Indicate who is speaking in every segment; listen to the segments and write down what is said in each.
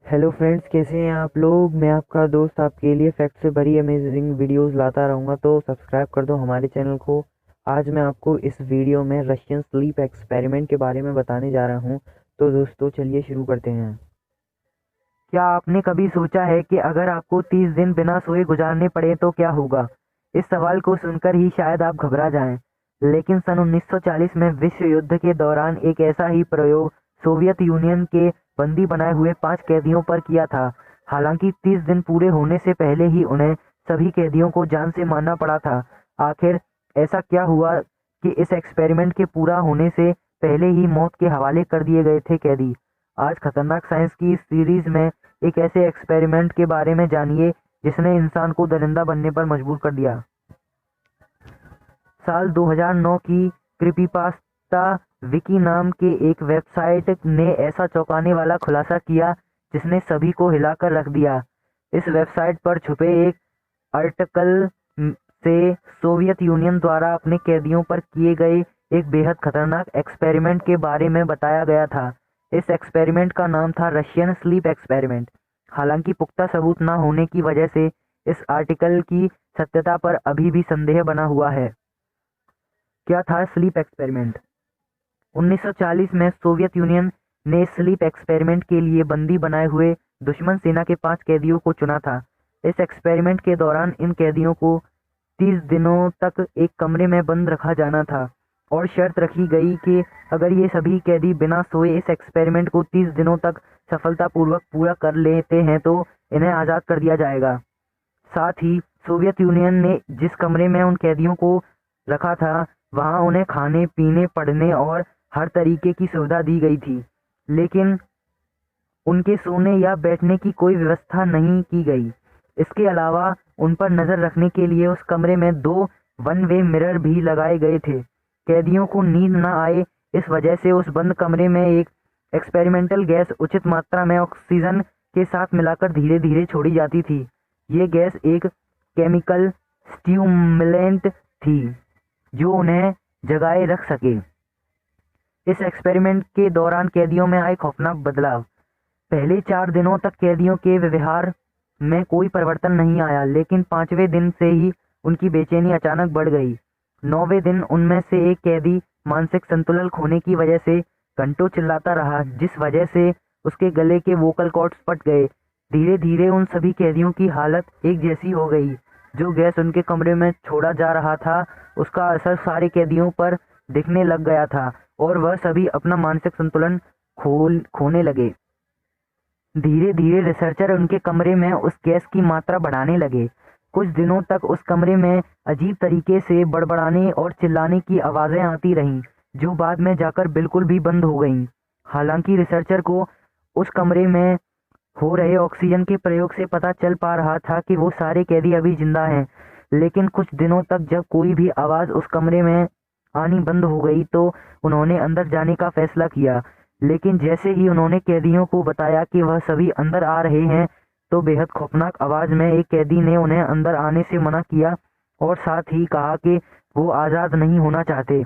Speaker 1: Hello friends, कैसे हैं आप लोग। मैं आपका दोस्त आपके लिए फैक्ट से भरी अमेजिंग वीडियोस लाता रहूँगा, तो सब्सक्राइब कर दो हमारे चैनल को। आज मैं आपको इस वीडियो में रशियन स्लीप एक्सपेरिमेंट के बारे में बताने जा रहा हूँ। तो दोस्तों चलिए शुरू करते हैं। क्या आपने कभी सोचा है कि अगर आपको 30 दिन बिना सोए गुजारने पड़े तो क्या होगा। इस सवाल को सुनकर ही शायद आप घबरा जाएं, लेकिन सन 1940 में विश्व युद्ध के दौरान एक ऐसा ही प्रयोग सोवियत यूनियन के बंदी बनाए हुए 5 कैदियों पर किया था। हालांकि 30 दिन पूरे होने से पहले ही उन्हें सभी कैदियों को जान से मारना पड़ा था। आखिर ऐसा क्या हुआ कि इस एक्सपेरिमेंट के पूरा होने से पहले ही मौत के हवाले कर दिए गए थे कैदी। आज खतरनाक साइंस की इस सीरीज में एक ऐसे एक्सपेरिमेंट के बारे में जानिए जिसने इंसान को दरिंदा बनने पर मजबूर कर दिया। साल 2009 की क्रीपीपास्ता विकी नाम के एक वेबसाइट ने ऐसा चौंकाने वाला खुलासा किया जिसने सभी को हिलाकर रख दिया। इस वेबसाइट पर छुपे एक आर्टिकल से सोवियत यूनियन द्वारा अपने कैदियों पर किए गए एक बेहद खतरनाक एक्सपेरिमेंट के बारे में बताया गया था। इस एक्सपेरिमेंट का नाम था रशियन स्लीप एक्सपेरिमेंट। हालांकि पुख्ता सबूत न होने की वजह से इस आर्टिकल की सत्यता पर अभी भी संदेह बना हुआ है। क्या था स्लीप एक्सपेरिमेंट। 1940 में सोवियत यूनियन ने स्लीप एक्सपेरिमेंट के लिए बंदी बनाए हुए दुश्मन सेना के 5 कैदियों को चुना था। इस एक्सपेरिमेंट के दौरान इन कैदियों को 30 दिनों तक एक कमरे में बंद रखा जाना था और शर्त रखी गई कि अगर ये सभी कैदी बिना सोए इस एक्सपेरिमेंट को 30 दिनों तक सफलतापूर्वक पूरा कर लेते हैं तो इन्हें आज़ाद कर दिया जाएगा। साथ ही सोवियत यूनियन ने जिस कमरे में उन कैदियों को रखा था वहां उन्हें खाने पीने पढ़ने और हर तरीके की सुविधा दी गई थी, लेकिन उनके सोने या बैठने की कोई व्यवस्था नहीं की गई। इसके अलावा उन पर नजर रखने के लिए उस कमरे में 2 वन वे मिरर भी लगाए गए थे। कैदियों को नींद न आए इस वजह से उस बंद कमरे में एक एक्सपेरिमेंटल गैस उचित मात्रा में ऑक्सीजन के साथ मिलाकर धीरे धीरे छोड़ी जाती थी। ये गैस एक केमिकल स्टिमुलेंट थी जो उन्हें जगाए रख सके। इस एक्सपेरिमेंट के दौरान कैदियों में आए खौफनाक बदलाव। पहले 4 दिनों तक कैदियों के व्यवहार में कोई परिवर्तन नहीं आया, लेकिन 5वें दिन से ही उनकी बेचैनी अचानक बढ़ गई। 9वें दिन उनमें से एक कैदी मानसिक संतुलन खोने की वजह से घंटों चिल्लाता रहा, जिस वजह से उसके गले के वोकल कॉर्ड्स फट गए। धीरे धीरे उन सभी कैदियों की हालत एक जैसी हो गई। जो गैस उनके कमरे में छोड़ा जा रहा था उसका असर सारे कैदियों पर दिखने लग गया था और वह सभी अपना मानसिक संतुलन खोने लगे। धीरे धीरे रिसर्चर उनके कमरे में उस गैस की मात्रा बढ़ाने लगे। कुछ दिनों तक उस कमरे में अजीब तरीके से बड़बड़ाने और चिल्लाने की आवाज़ें आती रहीं, जो बाद में जाकर बिल्कुल भी बंद हो गईं। हालांकि रिसर्चर को उस कमरे में हो रहे ऑक्सीजन के प्रयोग से पता चल पा रहा था कि वो सारे कैदी अभी जिंदा हैं, लेकिन कुछ दिनों तक जब कोई भी आवाज़ उस कमरे में आनी बंद हो गई तो उन्होंने अंदर जाने का फैसला किया। लेकिन जैसे ही उन्होंने कैदियों को बताया कि वह सभी अंदर आ रहे हैं तो बेहद खौफनाक आवाज़ में एक कैदी ने उन्हें अंदर आने से मना किया और साथ ही कहा कि वो आज़ाद नहीं होना चाहते।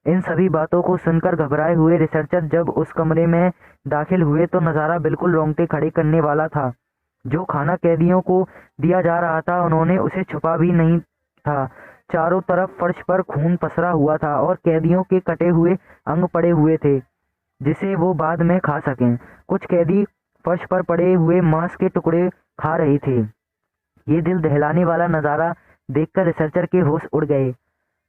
Speaker 1: इन सभी बातों को सुनकर घबराए हुए रिसर्चर जब उस कमरे में दाखिल हुए तो नज़ारा बिल्कुल रोंगटे खड़े करने वाला था। जो खाना कैदियों को दिया जा रहा था उन्होंने उसे छुपा भी नहीं था। चारों तरफ फर्श पर खून पसरा हुआ था और कैदियों के कटे हुए अंग पड़े हुए थे जिसे वो बाद में खा सकें। कुछ कैदी फर्श पर पड़े हुए मांस के टुकड़े खा रहे थे। ये दिल दहलाने वाला नज़ारा देखकर रिसर्चर के होश उड़ गए।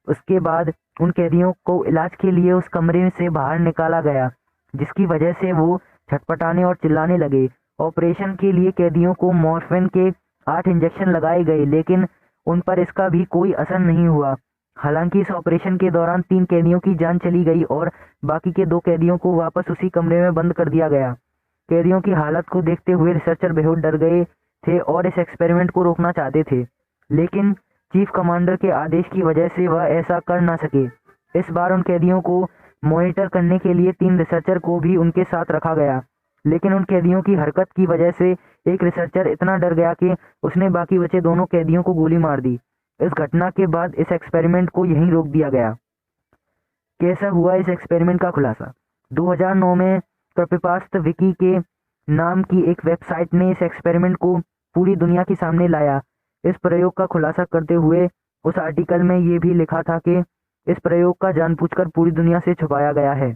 Speaker 1: उसके बाद उन कैदियों को इलाज के लिए उस कमरे से बाहर निकाला गया, जिसकी वजह से वो छटपटाने और चिल्लाने लगे। ऑपरेशन के लिए कैदियों को मॉर्फिन के 8 इंजेक्शन लगाए गए, लेकिन उन पर इसका भी कोई असर नहीं हुआ। हालांकि इस ऑपरेशन के दौरान 3 कैदियों की जान चली गई और बाकी के 2 कैदियों को वापस उसी कमरे में बंद कर दिया गया। कैदियों की हालत को देखते हुए रिसर्चर बेहद डर गए थे और इस एक्सपेरिमेंट को रोकना चाहते थे, लेकिन चीफ कमांडर के आदेश की वजह से वह ऐसा कर ना सके। इस बार उन कैदियों को मॉनिटर करने के लिए 3 रिसर्चर को भी उनके साथ रखा गया, लेकिन उन कैदियों की हरकत की वजह से एक रिसर्चर इतना डर गया कि उसने बाकी बचे दोनों कैदियों को गोली मार दी। इस घटना के बाद इस एक्सपेरिमेंट को यहीं रोक दिया गया। कैसा हुआ इस एक्सपेरिमेंट का खुलासा। 2009 में क्रीपीपास्ता विकी के नाम की एक वेबसाइट ने इस एक्सपेरिमेंट को पूरी दुनिया के सामने लाया। इस प्रयोग का खुलासा करते हुए उस आर्टिकल में ये भी लिखा था कि इस प्रयोग का जानबूझकर पूरी दुनिया से छुपाया गया है।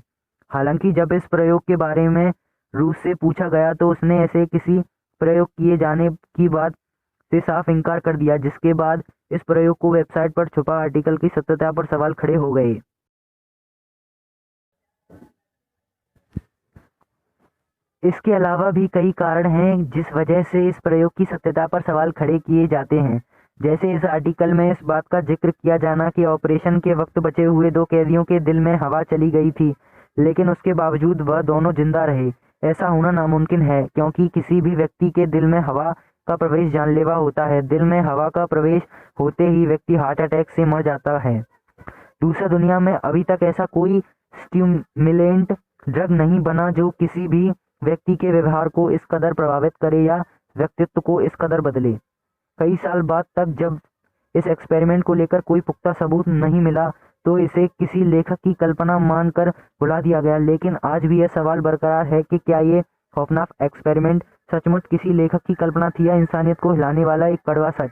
Speaker 1: हालांकि जब इस प्रयोग के बारे में रूस से पूछा गया तो उसने ऐसे किसी प्रयोग किए जाने की बात से साफ इनकार कर दिया, जिसके बाद इस प्रयोग को वेबसाइट पर छुपा आर्टिकल की सत्यता पर सवाल खड़े हो गए। इसके अलावा भी कई कारण हैं जिस वजह से इस प्रयोग की सत्यता पर सवाल खड़े किए जाते हैं, जैसे इस आर्टिकल में इस बात का जिक्र किया जाना कि ऑपरेशन के वक्त बचे हुए 2 कैदियों के दिल में हवा चली गई थी, लेकिन उसके बावजूद वह दोनों जिंदा रहे। ऐसा होना नामुमकिन है क्योंकि किसी भी व्यक्ति के दिल में हवा का प्रवेश जानलेवा होता है। दिल में हवा का प्रवेश होते ही व्यक्ति हार्ट अटैक से मर जाता है। दूसरा, दुनिया में अभी तक ऐसा कोई स्टिमुलेंट ड्रग नहीं बना जो किसी भी व्यक्ति के व्यवहार को इस कदर प्रभावित करे या व्यक्तित्व को इस कदर बदले। कई साल बाद तक जब इस एक्सपेरिमेंट को लेकर कोई पुख्ता सबूत नहीं मिला तो इसे किसी लेखक की कल्पना मानकर भुला दिया गया, लेकिन आज भी यह सवाल बरकरार है कि क्या ये खौफनाक एक्सपेरिमेंट सचमुच किसी लेखक की कल्पना थी या इंसानियत को हिलाने वाला एक कड़वा सच।